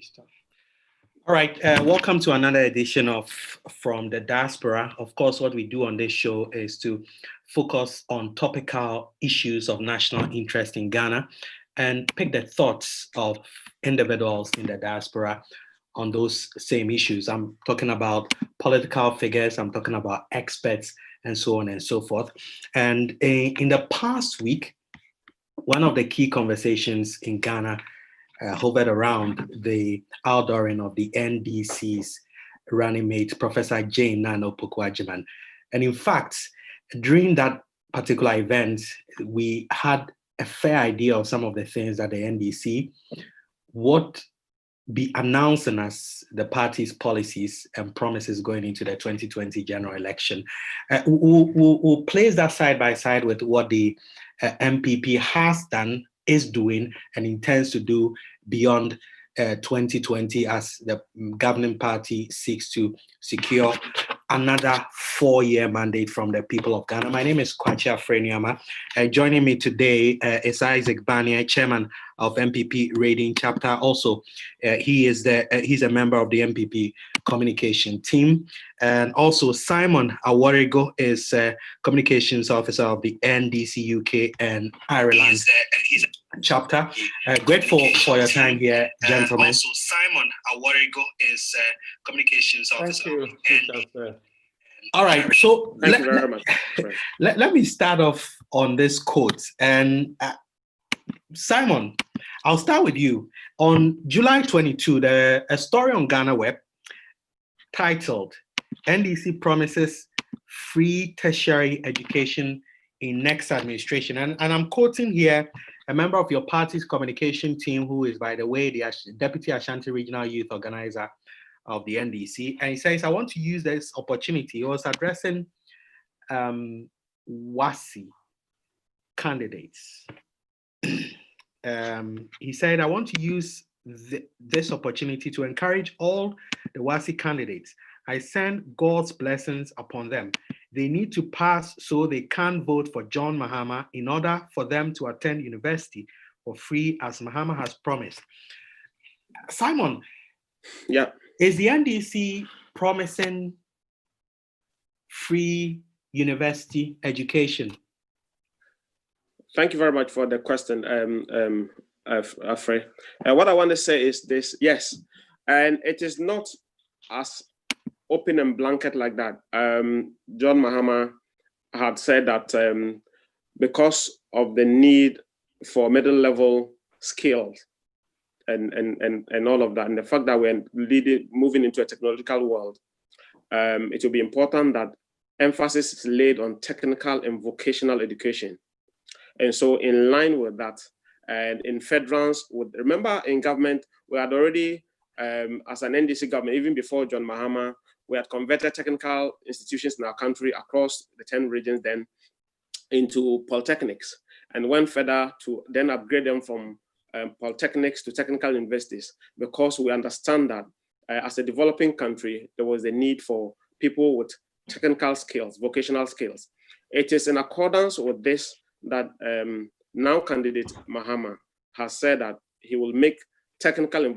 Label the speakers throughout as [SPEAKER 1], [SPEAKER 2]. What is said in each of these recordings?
[SPEAKER 1] stuff. All right, welcome to another edition of From the Diaspora. Of course, what we do on this show is to focus on topical issues of national interest in Ghana and pick the thoughts of individuals in the diaspora on those same issues. I'm talking about political figures, I'm talking about experts, and so on and so forth. And in the past week, one of the key conversations in Ghana hovered around the outdooring of the NDC's running mate, Professor Jane Nana Opoku-Agyeman. And in fact, during that particular event, we had a fair idea of some of the things that the NDC would be announcing as the party's policies and promises going into the 2020 general election. We'll place that side by side with what the NPP has done, is doing, and intends to do beyond 2020 as the governing party seeks to secure another 4-year mandate from the people of Ghana. My name is Kwakye Afreh-Nuamah. Joining me today is Isaac Banie, chairman of NPP Raiding Chapter. Also, he's a member of the NPP communication team. And also Simon Aworigo is communications officer of the NDC UK and Ireland chapter. Grateful for your time here, gentlemen. Also, Simon Aworigo is communications officer. Thank you. All right, so
[SPEAKER 2] thank you very much.
[SPEAKER 1] Let me start off on this quote. And Simon, I'll start with you. On July 22, a story on Ghana Web titled NDC Promises Free Tertiary Education in Next Administration. And I'm quoting here a member of your party's communication team, who is, by the way, the Deputy Ashanti Regional Youth Organizer of the NDC. And he says, I want to use this opportunity. He was addressing WASI candidates. He said, I want to use this opportunity to encourage all the WASI candidates. I send God's blessings upon them. They need to pass so they can vote for John Mahama in order for them to attend university for free, as Mahama has promised. Simon,
[SPEAKER 2] yeah,
[SPEAKER 1] is the NDC promising free university education?
[SPEAKER 2] Thank you very much for the question, Afreh. What I want to say is this: yes, and it is not as open and blanket like that. John Mahama had said that because of the need for middle level skills and all of that, and the fact that we're moving into a technological world, it will be important that emphasis is laid on technical and vocational education. And so in line with that, and in federals, remember in government, we had already, as an NDC government, even before John Mahama, we had converted technical institutions in our country across the 10 regions then into polytechnics, and went further to then upgrade them from polytechnics to technical universities, because we understand that as a developing country, there was a need for people with technical skills, vocational skills. It is in accordance with this that now candidate Mahama has said that he will make technical and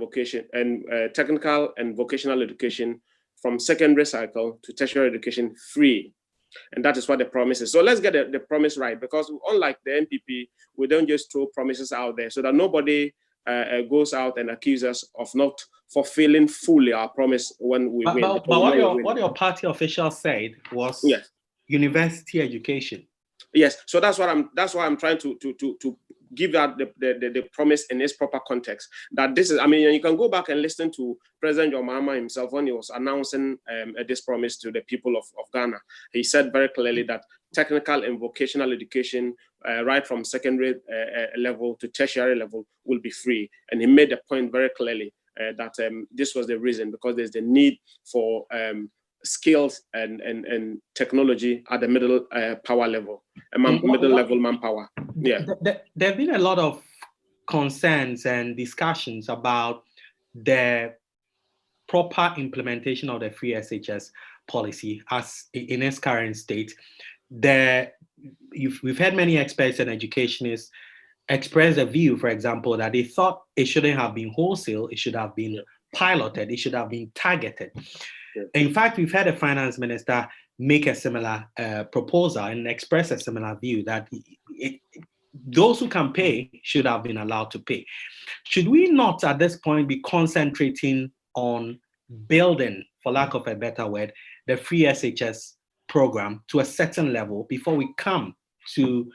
[SPEAKER 2] vocational education from secondary cycle to tertiary education free. And that is what the promise is. So let's get the promise right, because unlike the NPP, we don't just throw promises out there so that nobody goes out and accuses us of not fulfilling fully our promise when we win.
[SPEAKER 1] But what your party officials said was
[SPEAKER 2] yes,
[SPEAKER 1] university education.
[SPEAKER 2] Yes, so that's why I'm trying to give out the promise in its proper context. That this is, I mean, you can go back and listen to President John Mahama himself when he was announcing this promise to the people of Ghana. He said very clearly that technical and vocational education, right from secondary level to tertiary level, will be free. And he made the point very clearly that this was the reason, because there's the need for skills and technology at the middle power level, middle level manpower. Yeah,
[SPEAKER 1] there have been a lot of concerns and discussions about the proper implementation of the free SHS policy as in its current state. We've had many experts and educationists express a view, for example, that they thought it shouldn't have been wholesale, it should have been piloted, it should have been targeted.
[SPEAKER 2] Yeah.
[SPEAKER 1] In fact, we've had a finance minister make a similar proposal and express a similar view that those who can pay should have been allowed to pay. Should we not at this point be concentrating on building, for lack of a better word, the free SHS program to a certain level before we come to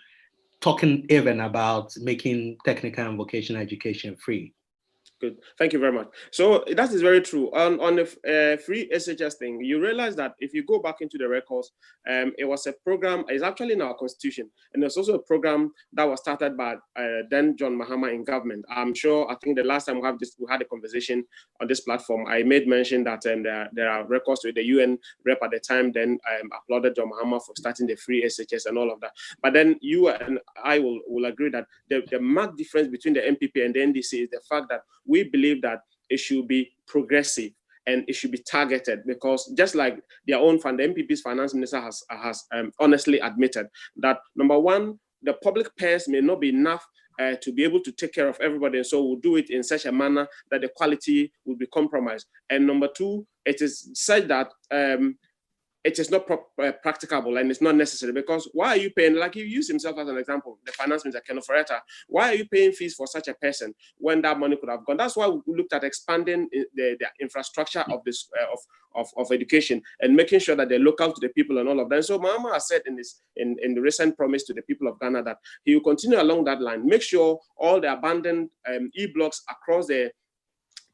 [SPEAKER 1] talking even about making technical and vocational education free?
[SPEAKER 2] Good. Thank you very much. So that is very true. On the free SHS thing, you realize that if you go back into the records, it was a program, it's actually in our constitution. And there's also a program that was started by then John Mahama in government. I think the last time we had a conversation on this platform, I made mention that there are records with the UN rep at the time, then applauded John Mahama for starting the free SHS and all of that. But then you and I will agree that the marked difference between the NPP and the NDC is the fact that we believe that it should be progressive and it should be targeted, because just like their own fund, the NPP's finance minister has honestly admitted that, number one, the public purse may not be enough to be able to take care of everybody, and so we'll do it in such a manner that the quality will be compromised. And number two, it is said that it is not practicable and it's not necessary, because why are you paying, like you use himself as an example, the finance minister, Ken Ofori-Atta, why are you paying fees for such a person when that money could have gone? That's why we looked at expanding the infrastructure of this of education and making sure that they're local to the people and all of that. And so Mahama has said in the recent promise to the people of Ghana that he will continue along that line, make sure all the abandoned e-blocks across the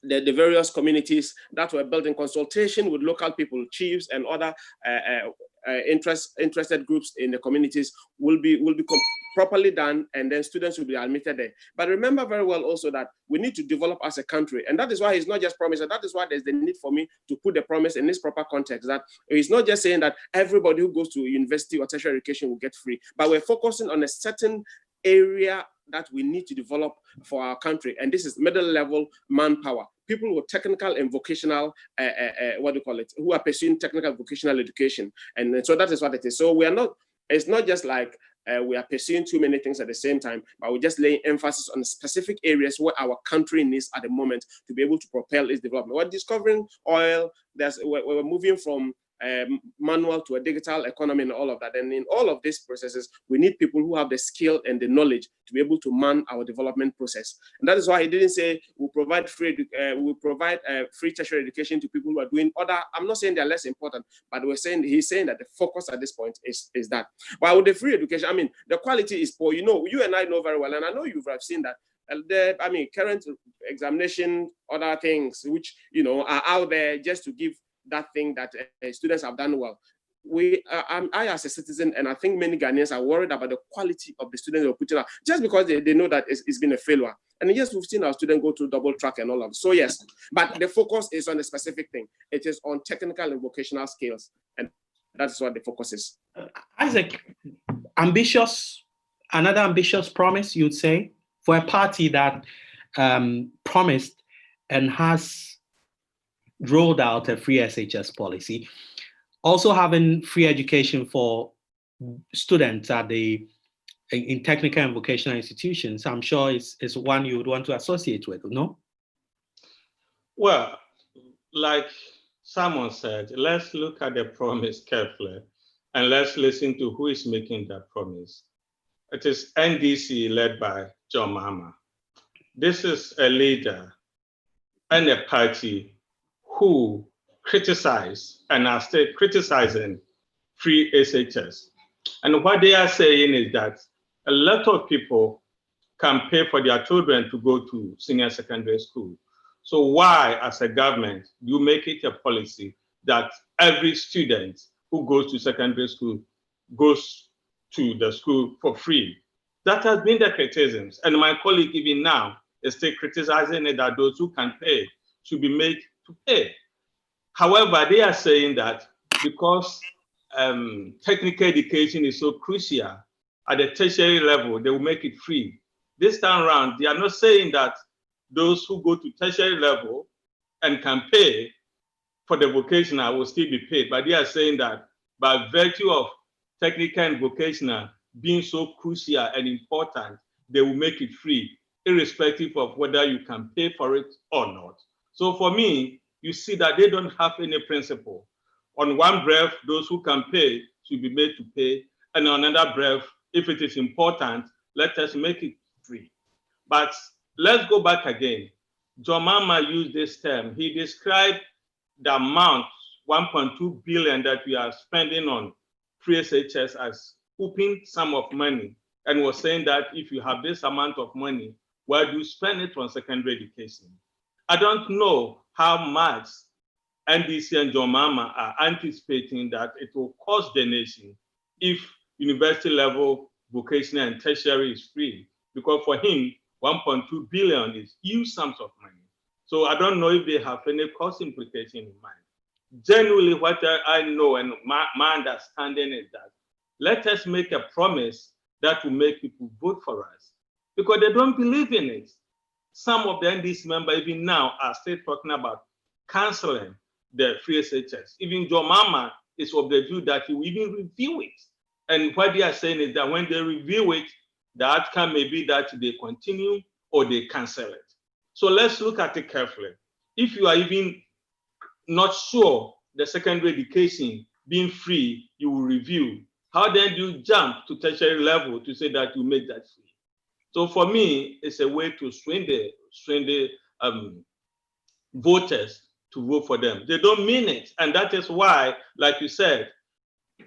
[SPEAKER 2] various communities that were built in consultation with local people, chiefs, and other interested groups in the communities will be properly done, and then students will be admitted there. But remember very well also that we need to develop as a country, and that is why he's not just promised, and that is why there's the need for me to put the promise in this proper context, that he's not just saying that everybody who goes to university or tertiary education will get free, but we're focusing on a certain area that we need to develop for our country, and this is middle-level manpower, people with technical and vocational, who are pursuing technical and vocational education, and so that is what it is. So it's not just like we are pursuing too many things at the same time, but we're just laying emphasis on specific areas where our country needs at the moment to be able to propel its development. We're discovering oil, we're moving from manual to a digital economy and all of that. And in all of these processes, we need people who have the skill and the knowledge to be able to man our development process. And that is why he didn't say we'll provide free tertiary education to people who are doing other. I'm not saying they're less important, but he's saying that the focus at this point is that. But with the free education, I mean, the quality is poor. You know, you and I know very well, and I know you've seen that. Current examination, other things which are out there just to give that thing that students have done well. I as a citizen, and I think many Ghanaians are worried about the quality of the students they're putting out, just because they know that it's been a failure. And yes, we've seen our students go to double track and all of it. So yes, but the focus is on a specific thing. It is on technical and vocational skills, and that's what the focus is.
[SPEAKER 1] Isaac, another ambitious promise, you'd say, for a party that promised and has rolled out a free SHS policy, also having free education for students in technical and vocational institutions. I'm sure is one you would want to associate with, no?
[SPEAKER 3] Well, like someone said, let's look at the promise carefully and let's listen to who is making that promise. It is NDC led by John Mahama. This is a leader and a party who criticize and are still criticizing free SHS. And what they are saying is that a lot of people can pay for their children to go to senior secondary school. So why, as a government, do you make it a policy that every student who goes to secondary school goes to the school for free? That has been the criticisms. And my colleague even now is still criticizing it, that those who can pay should be made to pay. However, they are saying that because technical education is so crucial at the tertiary level, they will make it free. This time around, they are not saying that those who go to tertiary level and can pay for the vocational will still be paid, but they are saying that by virtue of technical and vocational being so crucial and important, they will make it free, irrespective of whether you can pay for it or not. So for me, you see that they don't have any principle. On one breath, those who can pay should be made to pay. And on another breath, if it is important, let us make it free. But let's go back again. John Mahama used this term. He described the amount, 1.2 billion that we are spending on free SHS as whooping sum of money, and was saying that if you have this amount of money, why do you spend it on secondary education? I don't know how much NDC and John Mahama are anticipating that it will cost the nation if university level, vocational and tertiary is free, because for him, 1.2 billion is huge sums of money. So I don't know if they have any cost implication in mind. Generally, what I know and my understanding is that let us make a promise that will make people vote for us, because they don't believe in it. Some of the NDC members even now are still talking about canceling the free SHS. Even John Mahama is of the view that he will even review it. And what they are saying is that when they review it, the outcome may be that they continue or they cancel it. So let's look at it carefully. If you are even not sure the secondary education being free, you will review. How then do you jump to tertiary level to say that you make that free? So for me, it's a way to swing the voters to vote for them. They don't mean it. And that is why, like you said,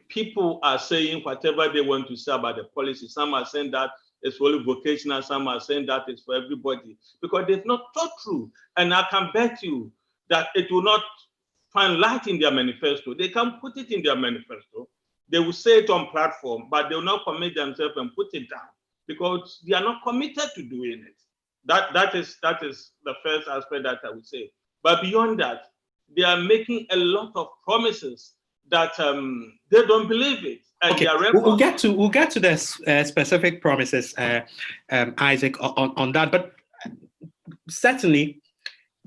[SPEAKER 3] people are saying whatever they want to say about the policy. Some are saying that it's for only vocational, some are saying that it's for everybody, because they've not thought through. And I can bet you that it will not find light in their manifesto. They can put it in their manifesto. They will say it on platform, but they will not commit themselves and put it down because they are not committed to doing it. That is the first aspect that I would say. But beyond that, they are making a lot of promises that they don't believe it. And
[SPEAKER 1] okay, we'll get to the specific promises, Isaac, on that. But certainly,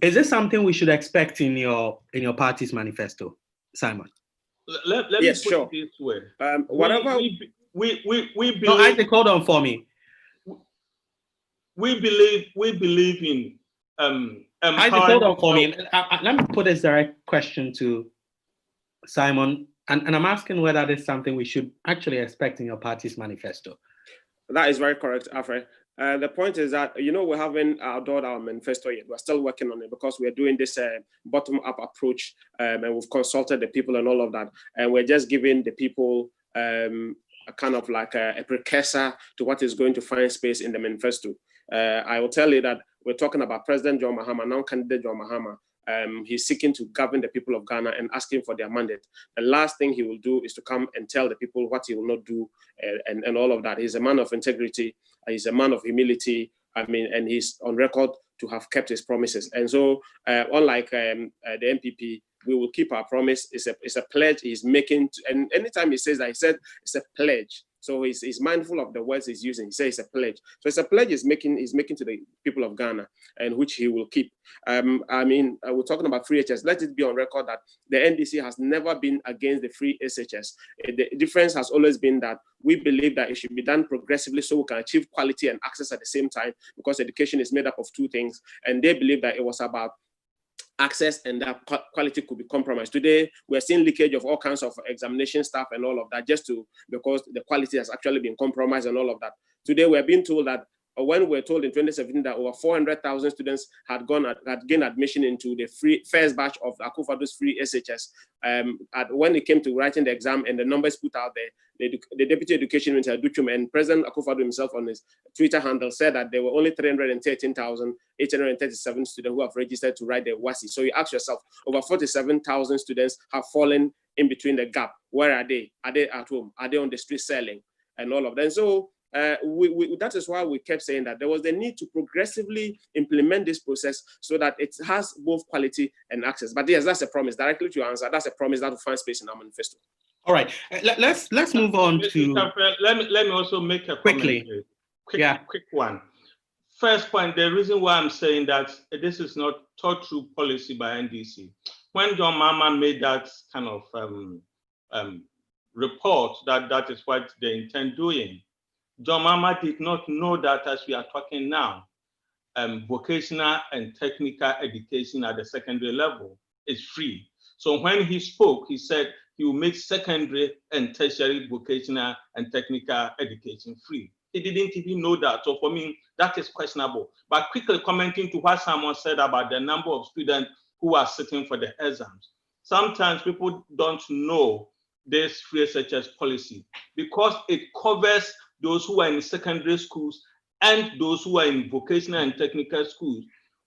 [SPEAKER 1] is this something we should expect in your party's manifesto, Simon?
[SPEAKER 3] Let me put it this way.
[SPEAKER 2] Whatever
[SPEAKER 3] we believe.
[SPEAKER 1] No, Isaac, hold on for me.
[SPEAKER 3] We believe in
[SPEAKER 1] Isaac, hold on for me. Let me put this direct question to Simon, and I'm asking whether this is something we should actually expect in your party's manifesto.
[SPEAKER 2] That is very correct, Afreh. The point is that, we haven't outdoored our manifesto yet. We're still working on it because we're doing this bottom-up approach, and we've consulted the people and all of that. And we're just giving the people a kind of like a precursor to what is going to find space in the manifesto. I will tell you that we're talking about President John Mahama, now candidate John Mahama. He's seeking to govern the people of Ghana and asking for their mandate. The last thing he will do is to come and tell the people what he will not do and all of that. He's a man of integrity. He's a man of humility. And he's on record to have kept his promises. And so, unlike the NPP, we will keep our promise. It's a pledge he's making. And anytime he says that, he said it's a pledge. So he's mindful of the words he's using. He says it's a pledge. So it's a pledge he's making to the people of Ghana, and which he will keep. We're talking about free HS. Let it be on record that the NDC has never been against the free SHS. The difference has always been that we believe that it should be done progressively so we can achieve quality and access at the same time, because education is made up of two things. And they believe that it was about access and that quality could be compromised. Today, we're seeing leakage of all kinds of examination stuff and all of that because the quality has actually been compromised and all of that. Today, we're being told that when we're told in 2017 that over 400,000 students had gained admission into the first batch of Akufo-Addo's free SHS, when it came to writing the exam and the numbers put out there, the Deputy Education Minister Duchum and President Akufo-Addo himself on his Twitter handle said that there were only 313,837 students who have registered to write the WASI. So you ask yourself, over 47,000 students have fallen in between the gap. Where are they? Are they at home? Are they on the street selling? And all of that. And so that is why we kept saying that there was the need to progressively implement this process so that it has both quality and access. But yes, that's a promise. Directly to your answer, that's a promise that will find space in our manifesto.
[SPEAKER 1] All right, let's move on to.
[SPEAKER 3] Let me also make a
[SPEAKER 1] quickly.
[SPEAKER 3] Quick one. First point: the reason why I'm saying that this is not thought through policy by NDC. When John Mahama made that kind of report that is what they intend doing, John Mahama did not know that as we are talking now. vocational and technical education at the secondary level. It's free. So when he spoke, he said he will make secondary and tertiary vocational and technical education free. He didn't even know that. So for me, that is questionable. But quickly commenting to what someone said about the number of students who are sitting for the exams. Sometimes people don't know this free SHS policy because it covers those who are in secondary schools and those who are in vocational and technical schools.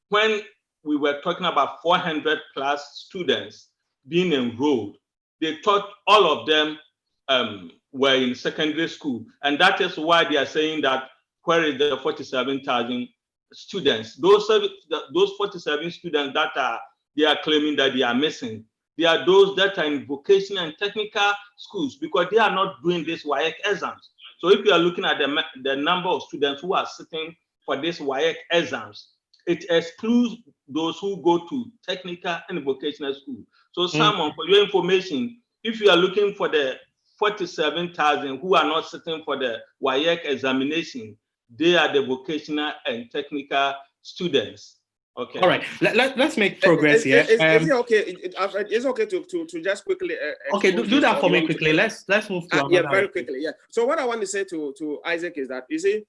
[SPEAKER 3] When we were talking about 400 plus students being enrolled, they thought all of them were in secondary school. And that is why they are saying that where is the 47,000 students? Those 47 students that they are claiming that they are missing, they are those that are in vocational and technical schools because they are not doing this WAEC exams. So if you are looking at the number of students who are sitting for this WAEC exams, it excludes those who go to technical and vocational school. So Simon, for your information, if you are looking for the 47,000 who are not sitting for the WAEC examination, they are the vocational and technical students. Okay.
[SPEAKER 1] All right. Let's make progress here.
[SPEAKER 2] Is it okay? It's okay to just quickly.
[SPEAKER 1] Okay, do that for me quickly. Let's move to
[SPEAKER 2] yeah, very quickly. Yeah. So what I want to say to Isaac is that you see,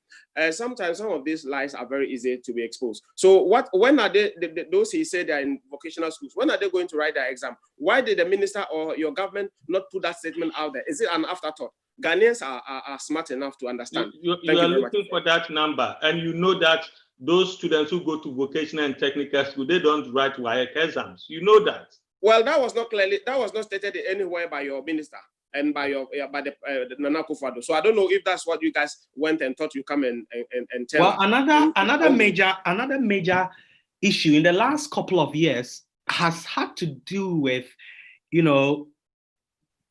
[SPEAKER 2] sometimes some of these lies are very easy to be exposed. So when are they? Those he said they're in vocational schools. When are they going to write their exam? Why did the minister or your government not put that statement out there? Is it an afterthought? Ghanaians are smart enough to understand.
[SPEAKER 3] You are looking for that number, and you know that those students who go to vocational and technical school, they don't write WAEC exams. You know that.
[SPEAKER 2] Well, that was not stated anywhere by your minister and by the Nana Akufo-Addo. So I don't know if that's what you guys went and thought you come and tell.
[SPEAKER 1] Well, another major issue in the last couple of years has had to do with,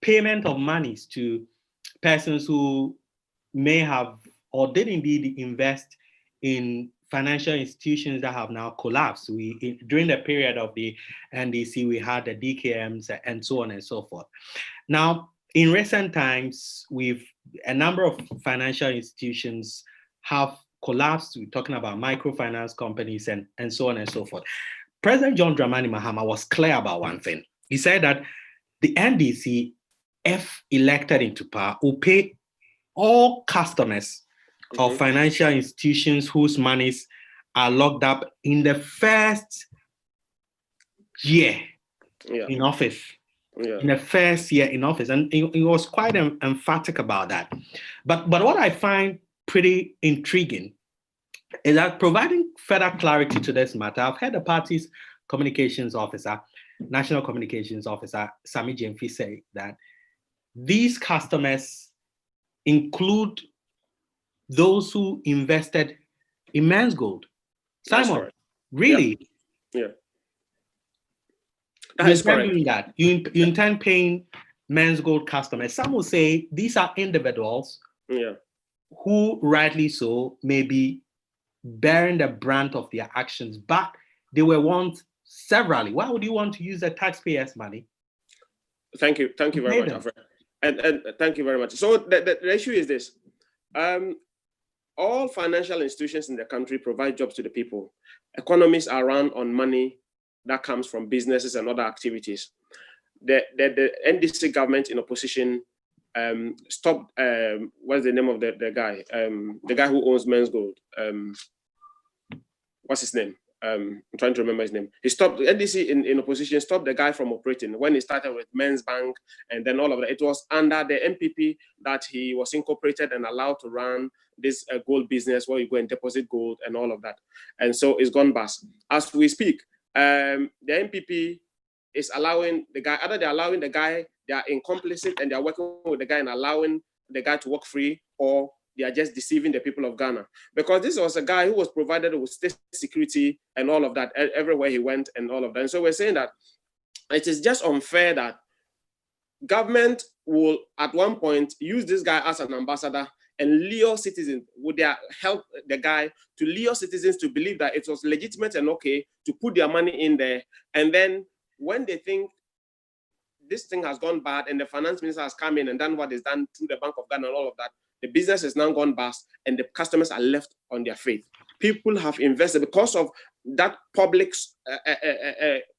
[SPEAKER 1] payment of monies to persons who may have or did indeed invest in financial institutions that have now collapsed. During the period of the NDC, we had the DKMs and so on and so forth. Now, in recent times, a number of financial institutions have collapsed. We're talking about microfinance companies and so on and so forth. President John Dramani Mahama was clear about one thing. He said that the NDC, if elected into power, will pay all customers of financial institutions whose monies are locked up in the first year in office. Yeah. In the first year in office. And he was quite emphatic about that. But what I find pretty intriguing is that providing further clarity to this matter, I've heard the party's communications officer, National Communications Officer, Sami Jemfi, say that these customers include those who invested in men's gold. Simon, really?
[SPEAKER 2] Yeah. That is correct.
[SPEAKER 1] Doing that. You intend paying men's gold customers. Some will say these are individuals who, rightly so, may be bearing the brunt of their actions, but they were once severally. Why would you want to use the taxpayers' money?
[SPEAKER 2] Thank you very much, Afreh. And thank you very much. So the issue is this. All financial institutions in the country provide jobs to the people. Economies are run on money that comes from businesses and other activities. The NDC government in opposition stopped, what's the name of the guy? The guy who owns Men's Gold. What's his name? I'm trying to remember his name. He stopped, NDC in opposition stopped the guy from operating when he started with Men's Bank and then all of that. It was under the NPP that he was incorporated and allowed to run this gold business where you go and deposit gold and all of that. And so it's gone bust. As we speak, the NPP is allowing the guy, either they're allowing the guy, they are incomplicit and they're working with the guy and allowing the guy to work free, or they are just deceiving the people of Ghana. Because this was a guy who was provided with state security and all of that everywhere he went and all of that. And so we're saying that it is just unfair that government will at one point use this guy as an ambassador and lure citizens, would they help the guy to lure citizens to believe that it was legitimate and okay to put their money in there. And then when they think this thing has gone bad and the finance minister has come in and done what is done through the Bank of Ghana and all of that, the business has now gone bust and the customers are left on their faith. people have invested because of that public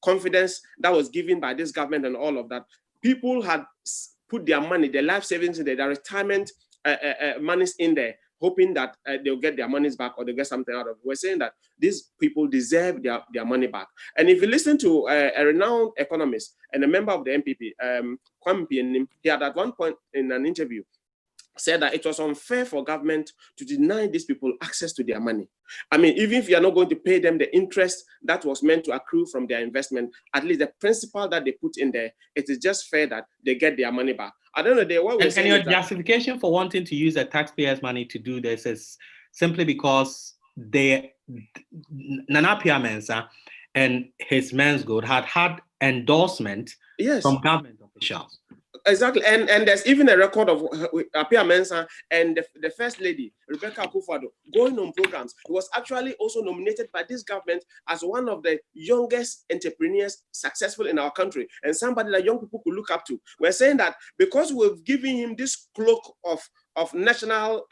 [SPEAKER 2] confidence that was given by this government and all of that. People had put their money, their life savings in there, their retirement monies in there, hoping that they'll get their monies back or they'll get something out of it. We're saying that these people deserve their money back. And if you listen to a renowned economist and a member of the NPP, Kwakye, he had at one point in an interview said that it was unfair for government to deny these people access to their money. I mean, even if you're not going to pay them the interest that was meant to accrue from their investment, at least the principal that they put in there, it is just fair that they get their money back. I don't know, what we're saying.
[SPEAKER 1] And your justification for wanting to use the taxpayers' money to do this is simply because Nana Appiah Mensah and his men's good had endorsement from government officials.
[SPEAKER 2] Exactly, and there's even a record of Appiah Mensah and the First Lady, Rebecca Akufo-Addo, going on programs. He was actually also nominated by this government as one of the youngest entrepreneurs successful in our country, and somebody that young people could look up to. We're saying that because we've given him this cloak of national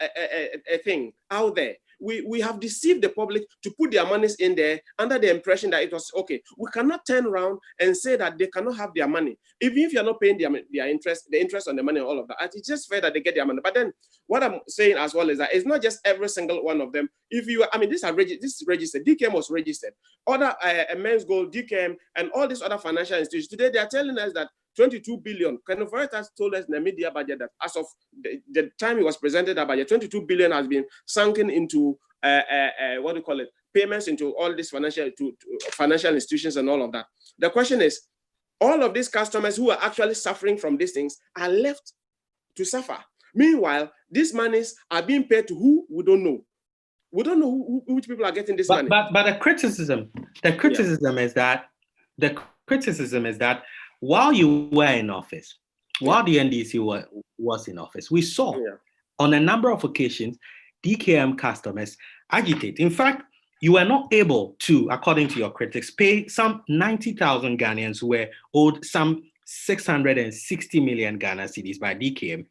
[SPEAKER 2] thing out there, we have deceived the public to put their monies in there under the impression that it was okay. We cannot turn around and say that they cannot have their money, even if you're not paying their interest, the interest on the money and all of that. It's just fair that they get their money. But then what I'm saying as well is that it's not just every single one of them. If you, I mean, this is registered. DKM was registered. Other Men's Gold, DKM, and all these other financial institutions today, they are telling us that 22 billion. Kenoforetas told us in the media budget that as of the time it was presented, that budget, 22 billion has been sunken into what do you call it? Payments into all these financial institutions and all of that. The question is, all of these customers who are actually suffering from these things are left to suffer. Meanwhile, these monies are being paid to who? We don't know. We don't know which people are getting this money.
[SPEAKER 1] But the criticism is that while you were in office, while the NDC was in office, we saw on a number of occasions DKM customers agitate. In fact, you were not able to, according to your critics, pay some 90,000 Ghanaians who were owed some 660 million Ghana cedis by DKM.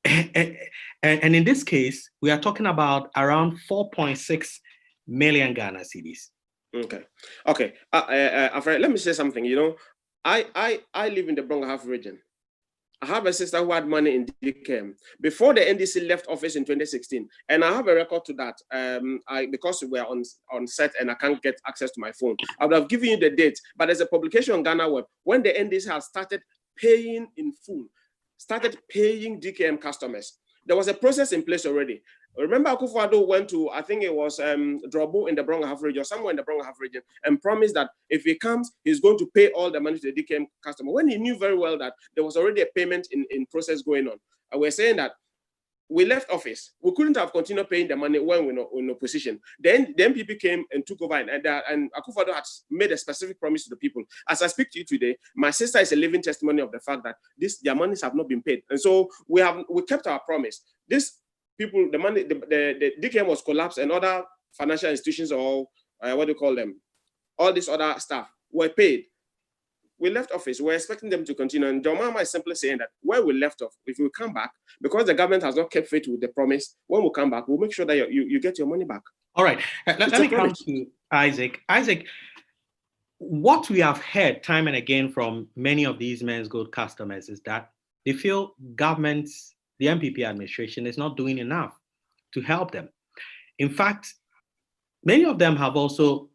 [SPEAKER 1] And in this case, we are talking about around 4.6 million Ghana cedis.
[SPEAKER 2] Okay. Afreh, let me say something. You know, I live in the Bronga region. I have a sister who had money in DKM before the NDC left office in 2016, and I have a record to that. Because we're on set and I can't get access to my phone, I would have given you the date. But there's a publication on Ghana Web when the NDC has started paying in full, started paying DKM customers. There was a process in place already. Remember, Akufo-Addo went to, I think it was Drobo in the Bronga region, or somewhere in the Bronga region, and promised that if he comes, he's going to pay all the money to the DKM customer, when he knew very well that there was already a payment in process going on. And we're saying that we left office. We couldn't have continued paying the money when we're in opposition. Then the NPP came and took over, and Akufo-Addo had made a specific promise to the people. As I speak to you today, my sister is a living testimony of the fact that their monies have not been paid. And so we kept our promise. This people, the money, the DKM was collapsed, and other financial institutions, or what do you call them, all this other stuff were paid. We left office. We're expecting them to continue. And Jomama is simply saying that where we left off, if we come back, because the government has not kept faith with the promise, when we come back, we'll make sure that you get your money back.
[SPEAKER 1] All right. Let me come to Isaac. Isaac, what we have heard time and again from many of these Men's Gold customers is that they feel governments, the NPP administration, is not doing enough to help them. In fact, many of them have also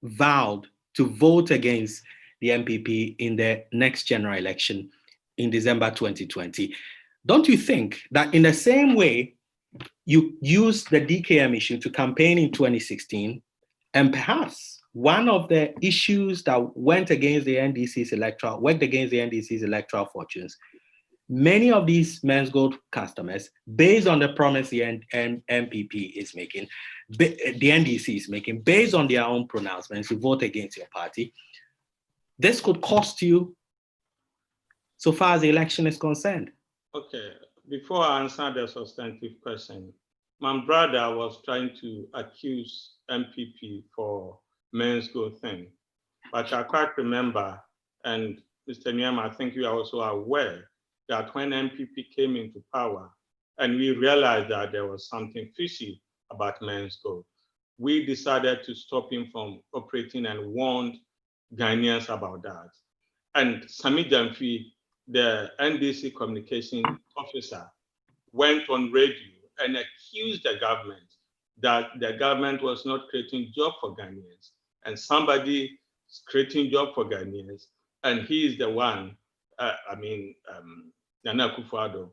[SPEAKER 1] vowed to vote against the NPP in the next general election in December 2020. Don't you think that in the same way you used the DKM issue to campaign in 2016, and perhaps one of the issues that worked against the NDC's electoral fortunes, many of these Men's Gold customers, based on the promise the NPP is making, the NDC is making, based on their own pronouncements to vote against your party, this could cost you so far as the election is concerned.
[SPEAKER 3] Okay, before I answer the substantive question, my brother was trying to accuse NPP for Men's Gold thing, but I quite remember, and Mr. Nuamah, I think you are also aware that when NPP came into power and we realized that there was something fishy about Men's Gold, we decided to stop him from operating and warned Ghanaians about that. And Sami Jamfi, the NDC communication officer, went on radio and accused the government that the government was not creating jobs for Ghanaians, and somebody is creating jobs for Ghanaians, and he is the one, Nana Akufo-Addo,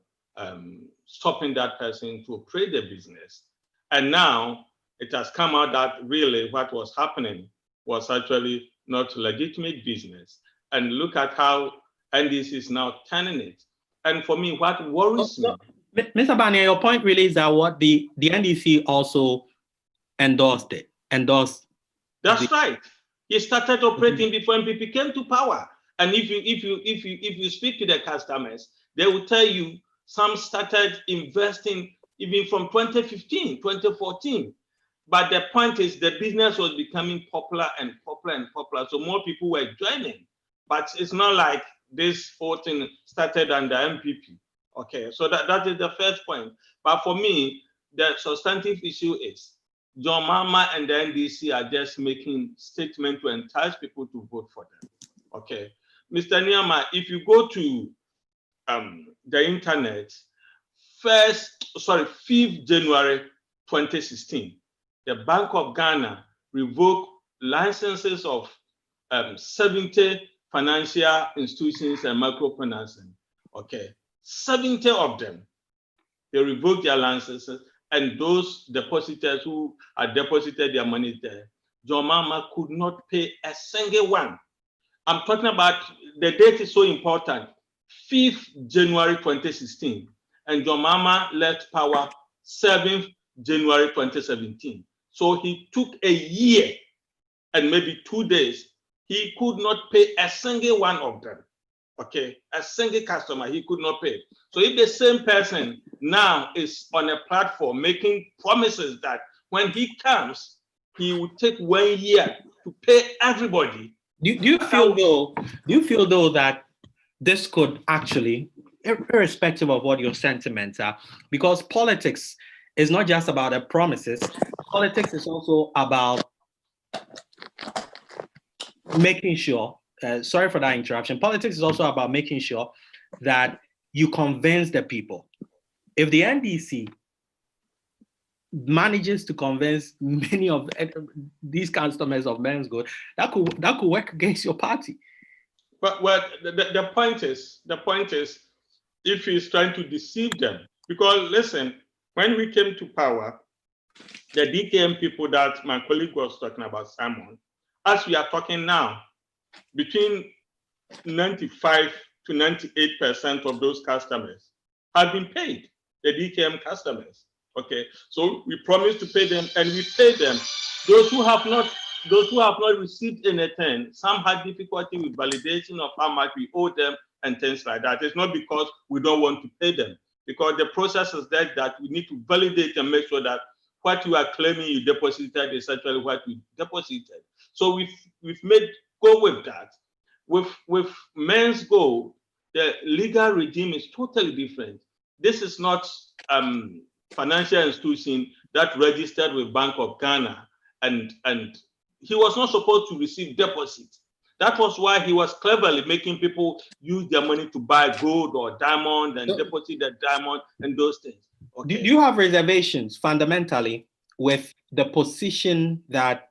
[SPEAKER 3] stopping that person to operate the business. And now it has come out that really what was happening was actually not legitimate business. And look at how NDC is now turning it. And for me, what worries me.
[SPEAKER 1] Mr. Banie, your point really is that what the NDC also endorsed it. That's
[SPEAKER 3] right. He started operating before NPP came to power. And if you speak to the customers, they will tell you some started investing even from 2015, 2014. But the point is the business was becoming popular and popular and popular. So more people were joining. But it's not like this whole thing started under NPP. Okay, so that is the first point. But for me, the substantive issue is John Mahama and the NDC are just making statements to entice people to vote for them. Okay, Mr. Nuamah, if you go to the internet, 5th January 2016, the Bank of Ghana revoked licenses of 70 financial institutions and microfinancing. Okay, 70 of them, they revoked their licenses, and those depositors who had deposited their money there, John Mahama could not pay a single one. I'm talking about, the date is so important, 5th January 2016, and John Mahama left power 7th January 2017. So he took a year and maybe 2 days. He could not pay a single one of them. Okay, a single customer, he could not pay. So if the same person now is on a platform making promises that when he comes, he will take 1 year to pay everybody. Do you feel
[SPEAKER 1] though that this could actually, irrespective of what your sentiments are, because politics is not just about the promises, politics is also about making sure, sorry for that interruption, politics is also about making sure that you convince the people. If the NDC manages to convince many of these customers of Men's Good, that could work against your party.
[SPEAKER 3] But the point is, if he's trying to deceive them, because listen, when we came to power, the DKM people that my colleague was talking about, Simon, as we are talking now, between 95 to 98% of those customers have been paid, the DKM customers. Okay, so we promised to pay them, and we paid them. Those who have not received anything, some had difficulty with validation of how much we owe them and things like that. It's not because we don't want to pay them, because the process is that we need to validate and make sure that what you are claiming you deposited is actually what we deposited. So we've made go with that. With Men's Go, the legal regime is totally different. This is not financial institution that registered with Bank of Ghana, and he was not supposed to receive deposits. That was why he was cleverly making people use their money to buy gold or diamond and deposit the diamond and those things. Okay.
[SPEAKER 1] Do you have reservations fundamentally with the position that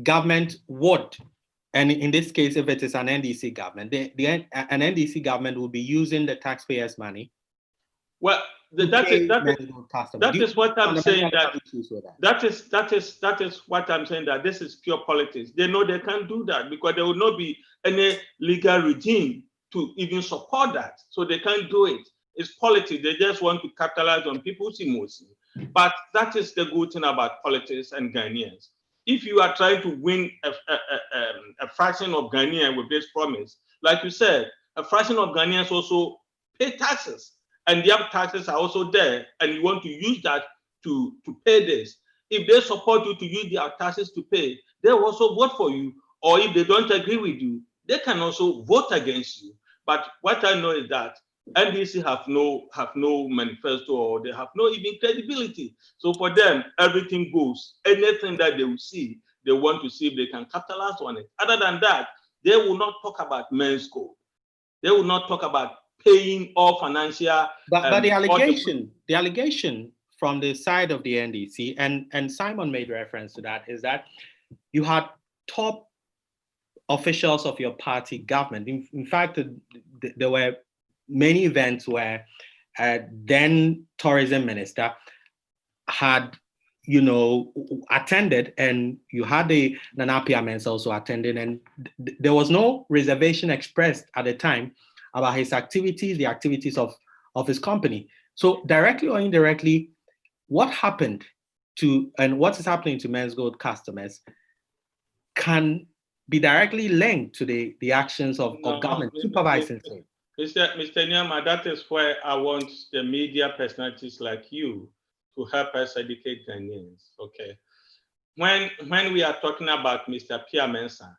[SPEAKER 1] government would, and in this case, if it is an NDC government, an NDC government will be using the taxpayers' money?
[SPEAKER 3] Well, that is what I'm saying. That is what I'm saying, that this is pure politics. They know they can't do that because there will not be any legal regime to even support that. So they can't do it. It's politics. They just want to capitalize on people's emotions. But that is the good thing about politics and Ghanaians. If you are trying to win a fraction of Ghanaians with this promise, like you said, a fraction of Ghanaians also pay taxes. And their taxes are also there, and you want to use that to pay this. If they support you to use their taxes to pay, they will also vote for you. Or if they don't agree with you, they can also vote against you. But what I know is that NDC have no manifesto, or they have no even credibility. So for them, everything goes. Anything that they will see, they want to see if they can capitalize on it. Other than that, they will not talk about men's code. They will not talk about paying all financial.
[SPEAKER 1] But the allegation from the side of the NDC, and Simon made reference to that, is that you had top officials of your party government. In fact, there were many events where then tourism minister had, attended, and you had the Nana Piamens also attending, and there was no reservation expressed at the time about his activities, the activities of his company. So directly or indirectly, what happened to, and what is happening to Men's Gold customers can be directly linked to the actions of government supervising things.
[SPEAKER 3] Mr. Nuamah, that is where I want the media personalities like you to help us educate Ghanaians. Okay. When we are talking about Mr. Pierre Mensah,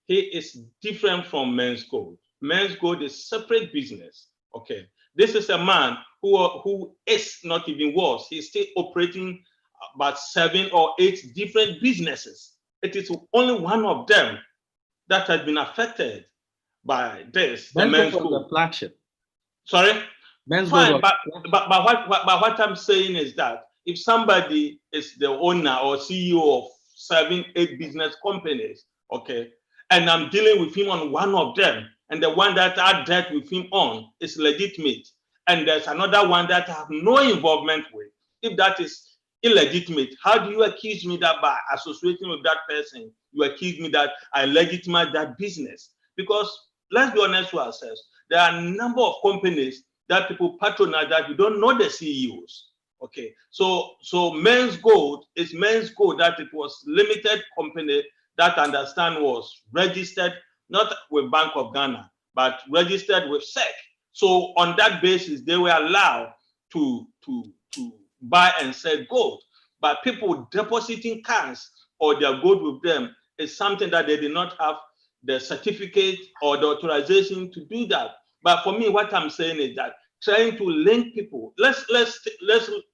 [SPEAKER 3] he is different from Men's Gold. Men's Gold is separate business. Okay. This is a man who is not even worse. He's still operating about 7 or 8 different businesses. It is only one of them that has been affected by this. The Men's Gold.
[SPEAKER 1] The flagship.
[SPEAKER 3] Sorry?
[SPEAKER 1] Men's
[SPEAKER 3] Fine,
[SPEAKER 1] Gold.
[SPEAKER 3] but what I'm saying is that if somebody is the owner or CEO of 7, 8 business companies, okay, and I'm dealing with him on one of them, and the one that I dealt with him on is legitimate, and there's another one that I have no involvement with, if that is illegitimate, how do you accuse me that by associating with that person, you accuse me that I legitimize that business? Because let's be honest with ourselves, there are a number of companies that people patronize that you don't know the CEOs. Okay, so Men's Gold is Men's Gold, that it was limited company that I understand was registered not with Bank of Ghana, but registered with SEC. So on that basis, they were allowed to buy and sell gold. But people depositing cash or their gold with them is something that they did not have the certificate or the authorization to do that. But for me, what I'm saying is that trying to link people, let's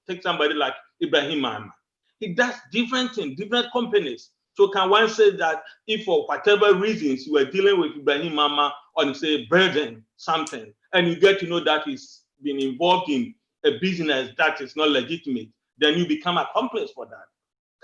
[SPEAKER 3] take somebody like Afreh-Nuamah. He does different things, different companies. So can one say that if for whatever reasons you are dealing with Afreh-Nuamah on, say, building something, and you get to know that he's been involved in a business that is not legitimate, then you become accomplice for that?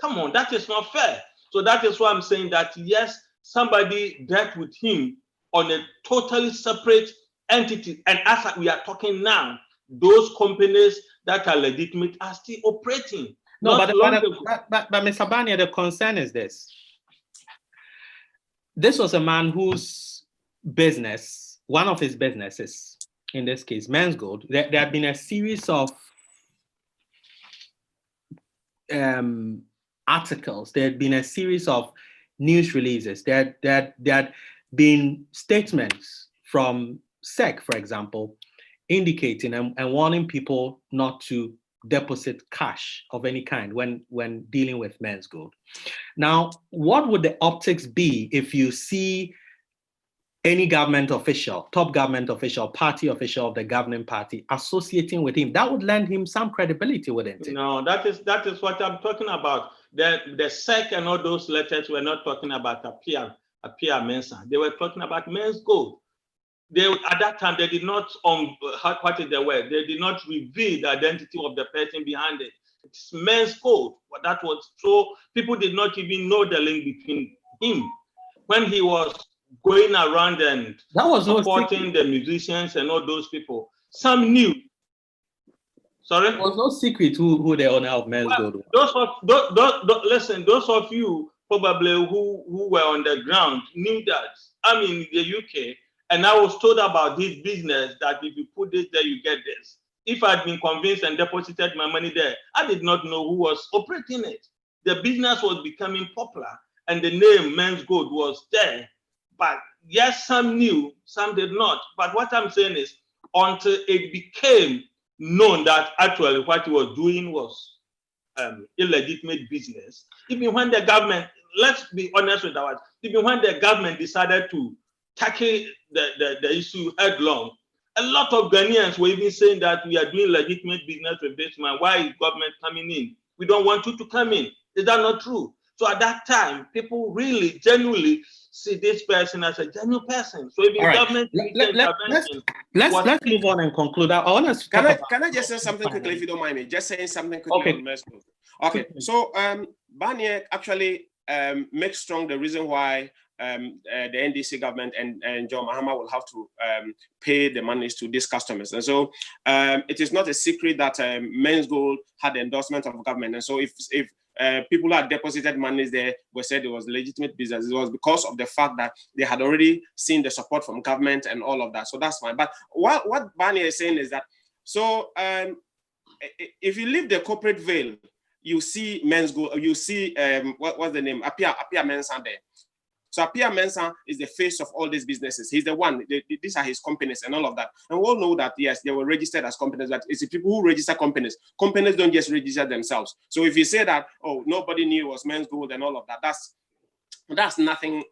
[SPEAKER 3] Come on, that is not fair. So that is why I'm saying that, yes, somebody dealt with him on a totally separate entity. And as we are talking now, those companies that are legitimate are still operating.
[SPEAKER 1] No, but Mr. Banie, the concern is this. This was a man whose business, one of his businesses, in this case, Men's Gold, there had been a series of articles, there had been a series of news releases, there had been statements from SEC, for example, indicating and warning people not to deposit cash of any kind when dealing with Men's Gold. Now, what would the optics be if you see any government official, top government official, party official of the governing party associating with him? That would lend him some credibility, wouldn't it?
[SPEAKER 3] No, that is what I'm talking about. The SEC and all those letters were not talking about Afreh Mensah. They were talking about Men's Gold. At that time, they did not, what is the word? They did not reveal the identity of the person behind it. It's Men's Gold. But that was, so people did not even know the link between him. When he was going around and supporting the musicians and all those people, some knew. Sorry?
[SPEAKER 1] It was no secret who the owner of Men's Gold was.
[SPEAKER 3] Listen, those of you probably who were on the ground knew that. I'm in the UK, and I was told about this business that if you put this there, you get this. If I'd been convinced and deposited my money there, I did not know who was operating it. The business was becoming popular, and the name Men's Gold was there. But yes, some knew, some did not. But what I'm saying is, until it became known that actually what he was doing was illegitimate business, even when the government, let's be honest with even when the government decided to tackle the issue headlong A lot of Ghanaians were even saying that we are doing legitimate business with this man. Why is government coming in? We don't want you to come in. Is that not true? So at that time, people really genuinely see this person as a genuine person. So even government intervention.
[SPEAKER 1] Let's move on and conclude. I want us to
[SPEAKER 2] can I just say something quickly, if you don't mind me? Just saying something quickly on Mesgo. Okay, so Banie actually makes strong the reason why the NDC government and John Mahama will have to pay the monies to these customers. And so it is not a secret that Men's Gold had the endorsement of government. And so if people who had deposited monies there were said it was legitimate business, it was because of the fact that they had already seen the support from government and all of that. So that's fine. But what Banie is saying is that, so if you leave the corporate veil, you see Men's Gold, you see, what's the name? Apia Mensah there. So Apia Mensah is the face of all these businesses. He's the one, these are his companies and all of that. And we all know that, yes, they were registered as companies, but it's the people who register companies. Companies don't just register themselves. So if you say that, oh, nobody knew it was Men's Gold and all of that, that's nothing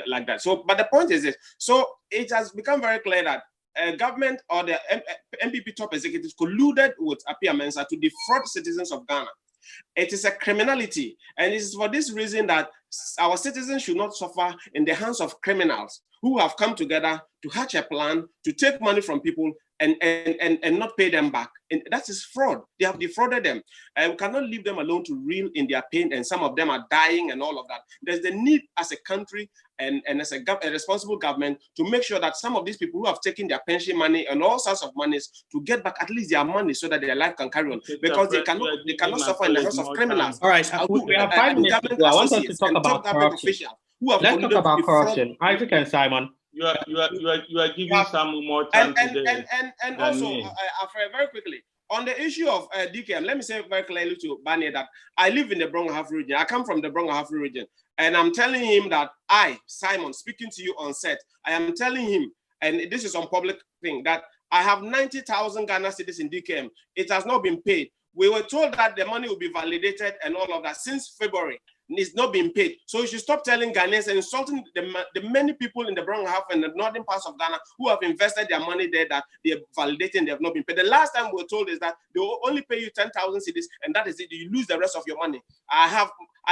[SPEAKER 2] like that. So, but the point is this, so it has become very clear that government or the NPP top executives colluded with Apia Mensah to defraud citizens of Ghana. It is a criminality, and it is for this reason that our citizens should not suffer in the hands of criminals who have come together to hatch a plan to take money from people and not pay them back. And that is fraud. They have defrauded them. And we cannot leave them alone to reel in their pain, and some of them are dying and all of that. There's the need as a country and as a responsible government to make sure that some of these people who have taken their pension money and all sorts of monies to get back at least their money so that their life can carry on, because they cannot suffer in the hands of criminals.
[SPEAKER 1] All right, we have 5 minutes to go. I want us to talk about corruption. Let's talk about corruption. Isaac and Simon.
[SPEAKER 3] You are giving some more time today.
[SPEAKER 2] And also, Afreh, very quickly, on the issue of DKM, let me say very clearly to Banie that I live in the Bronx region. I come from the Bronx region. And I'm telling him that I, Simon, speaking to you on set, I am telling him, and this is on public thing, that I have 90,000 Ghana cedis in DKM. It has not been paid. We were told that the money will be validated and all of that since February. It's not being paid. So you should stop telling Ghanaians and insulting the many people in the Bronx and the northern parts of Ghana who have invested their money there that they're validating, they have not been paid. The last time we were told is that they will only pay you 10,000 cedis and that is it. You lose the rest of your money. I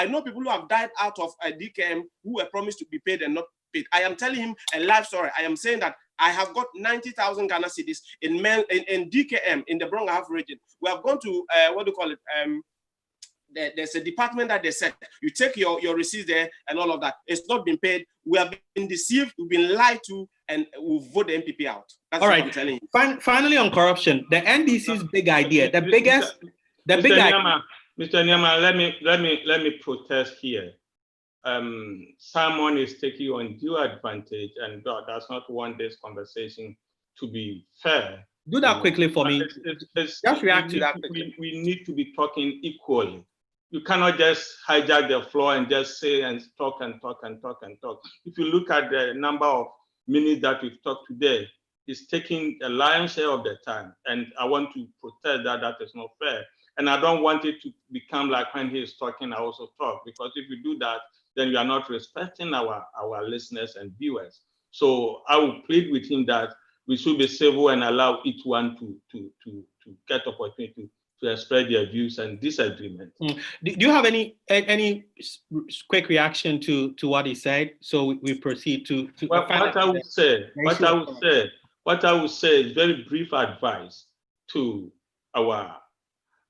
[SPEAKER 2] know people who have died out of DKM who were promised to be paid and not paid. I am telling him a life story. I am saying that I have got 90,000 Ghana cedis in DKM in the Bronx region. We have gone to what do you call it? There's a department that they said you take your receipts there and all of that. It's not been paid. We have been deceived. We've been lied to, and we'll vote the NPP out. That's all what I'm telling you.
[SPEAKER 1] Finally, on corruption, the NDC's big idea, the biggest, Mr.
[SPEAKER 3] Nuamah, let me protest here. Someone is taking undue advantage and does not want this conversation to be fair.
[SPEAKER 1] Do that quickly for me. Just react to that quickly.
[SPEAKER 3] We need to be talking equally. You cannot just hijack the floor and just say and talk and talk and talk and talk. If you look at the number of minutes that we've talked today, it's taking a lion's share of the time. And I want to protest that is not fair. And I don't want it to become like when he is talking, I also talk. Because if you do that, then you are not respecting our listeners and viewers. So I will plead with him that we should be civil and allow each one to get opportunity to express their views and disagreement.
[SPEAKER 1] Do you have any quick reaction to what he said? So we proceed to
[SPEAKER 3] what I would say is very brief advice to our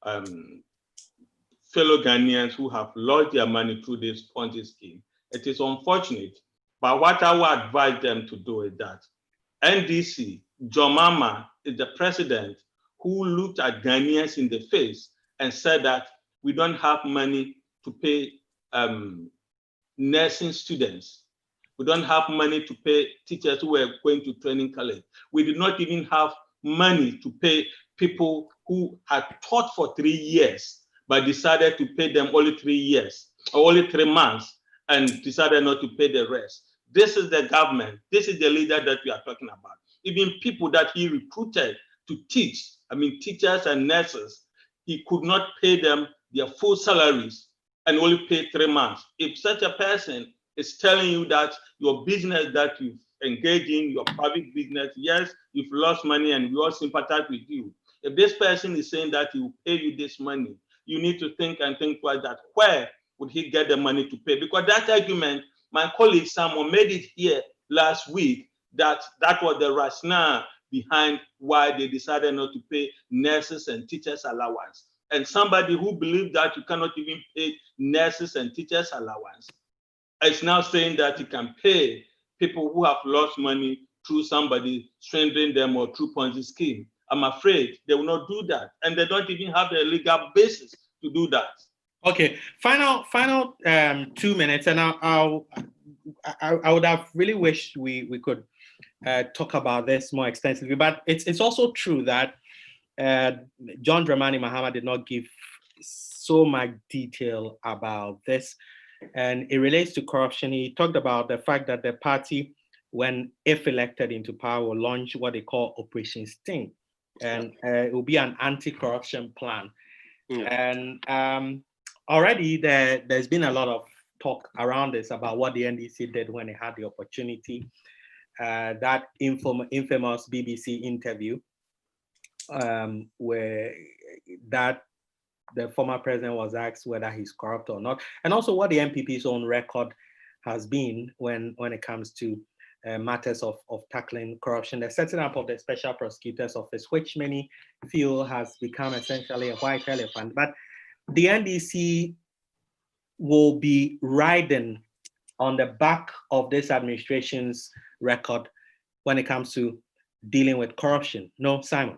[SPEAKER 3] fellow Ghanaians who have lost their money through this Ponzi scheme. It is unfortunate, but what I would advise them to do is that NDC, John Mahama is the president who looked at Ghanaians in the face and said that we don't have money to pay nursing students. We don't have money to pay teachers who were going to training college. We did not even have money to pay people who had taught for 3 years, but decided to pay them only 3 years or only 3 months and decided not to pay the rest. This is the government. This is the leader that we are talking about. Even people that he recruited to teach, teachers and nurses, he could not pay them their full salaries and only pay 3 months. If such a person is telling you that your business that you've engage in your private business. Yes, you've lost money and we all sympathize with you. If this person is saying that he will pay you this money, you need to think and think twice that where would he get the money to pay? Because that argument, my colleague Samuel made it here last week, that was the rationale behind why they decided not to pay nurses and teachers allowance. And somebody who believes that you cannot even pay nurses and teachers allowance is now saying that you can pay people who have lost money through somebody swindling them or through Ponzi scheme. I'm afraid they will not do that, and they don't even have the legal basis to do that.
[SPEAKER 1] Okay, final 2 minutes, and I would have really wished we could talk about this more extensively, but it's also true that John Dramani Mahama did not give so much detail about this, and it relates to corruption. He talked about the fact that the party, if elected into power, will launch what they call Operation Sting, and it will be an anti-corruption plan. And already there's been a lot of talk around this about what the NDC did when they had the opportunity. That infamous BBC interview where the former president was asked whether he's corrupt or not, and also what the NPP's own record has been when it comes to matters of tackling corruption. The setting up of the Special Prosecutor's Office, which many feel has become essentially a white elephant. But the NDC will be riding on the back of this administration's record when it comes to dealing with corruption. No, Simon?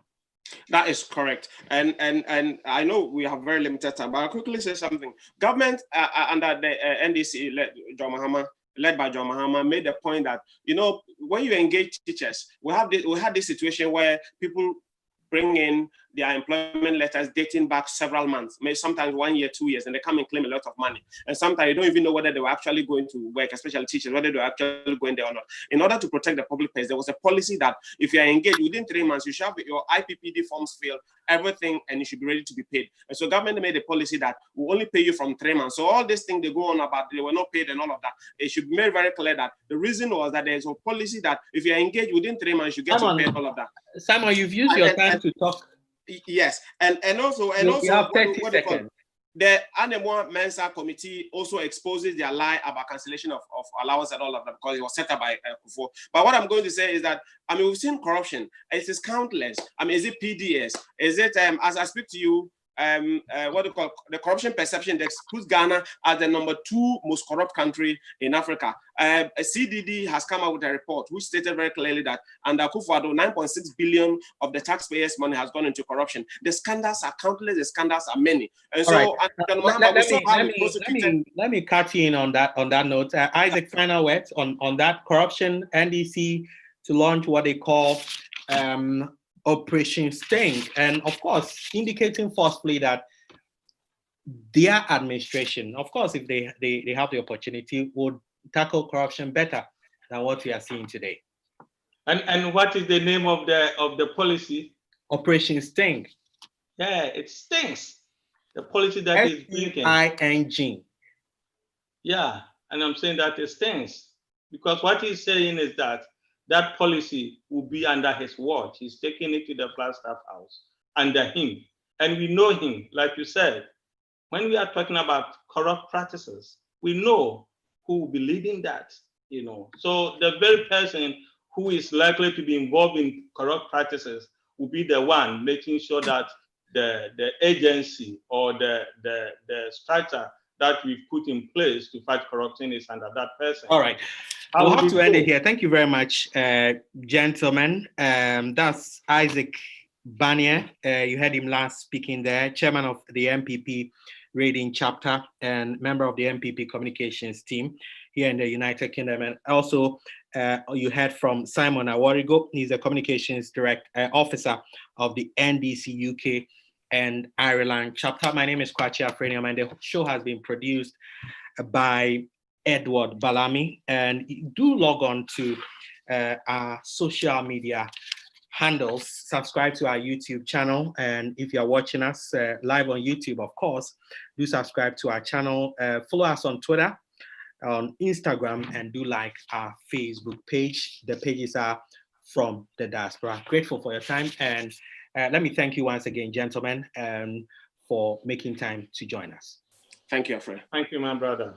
[SPEAKER 2] That is correct. And I know we have very limited time, but I'll quickly say something. Government under the NDC led by John Mahama made the point that, when you engage teachers, we had this situation where people bring in their employment letters dating back several months, maybe sometimes 1 year, 2 years, and they come and claim a lot of money. And sometimes you don't even know whether they were actually going to work, especially teachers, whether they were actually going there or not. In order to protect the public purse, there was a policy that if you are engaged within 3 months, you should have your IPPD forms filled, everything, and you should be ready to be paid. And so government made a policy that will only pay you from 3 months. So all this thing they go on about, they were not paid and all of that, it should be made very clear that the reason was that there's a policy that if you are engaged within 3 months, you get to pay all of that.
[SPEAKER 1] Simon, you've used your time to talk.
[SPEAKER 2] Yes, and also
[SPEAKER 1] you have 30 seconds.
[SPEAKER 2] The Anemwa Mensa Committee also exposes their lie about cancellation of allowance and all of that because it was set up by Kufo. But what I'm going to say is that, we've seen corruption. It is countless. Is it PDS? Is it, as I speak to you, what do you call the corruption perception index puts Ghana as the number 2 most corrupt country in Africa. A CDD has come out with a report which stated very clearly that under Akufo-Addo, 9.6 billion of the taxpayers' money has gone into corruption. The scandals are countless. The scandals are many. And so,
[SPEAKER 1] let me cut you in on that note. Isaac, final words on that corruption. NDC to launch what they call Operation Sting, and of course, indicating forcefully that their administration, of course, if they have the opportunity, would tackle corruption better than what we are seeing today.
[SPEAKER 3] And what is the name of the policy?
[SPEAKER 1] Operation Sting.
[SPEAKER 3] Yeah, it stings. The policy that is blinking.
[SPEAKER 1] S-T-I-N-G.
[SPEAKER 3] Yeah, and I'm saying that it stings because what he's saying is that policy will be under his watch. He's taking it to the Flagstaff House under him. And we know him, like you said, when we are talking about corrupt practices, we know who will be leading that, So the very person who is likely to be involved in corrupt practices will be the one making sure that the agency or the structure that we've put in place to fight corruption is under that person.
[SPEAKER 1] All right. We'll have to end it here. Thank you very much, gentlemen. That's Isaac Banie. You heard him last speaking there, chairman of the NPP Reading Chapter and member of the NPP Communications team here in the United Kingdom. And also, you heard from Simon Aworigo. He's a communications officer of the NDC UK and Ireland chapter. My name is Kwakye Afreh-Nuamah, and the show has been produced by Edward Balami. And do log on to our social media handles, subscribe to our YouTube channel, and if you're watching us live on YouTube, of course, do subscribe to our channel. Follow us on Twitter on Instagram, and do like our Facebook page. The pages are From the Diaspora. Grateful for your time, and let me thank you once again, gentlemen, for making time to join us.
[SPEAKER 2] Thank you, Afreh.
[SPEAKER 3] Thank you, my brother.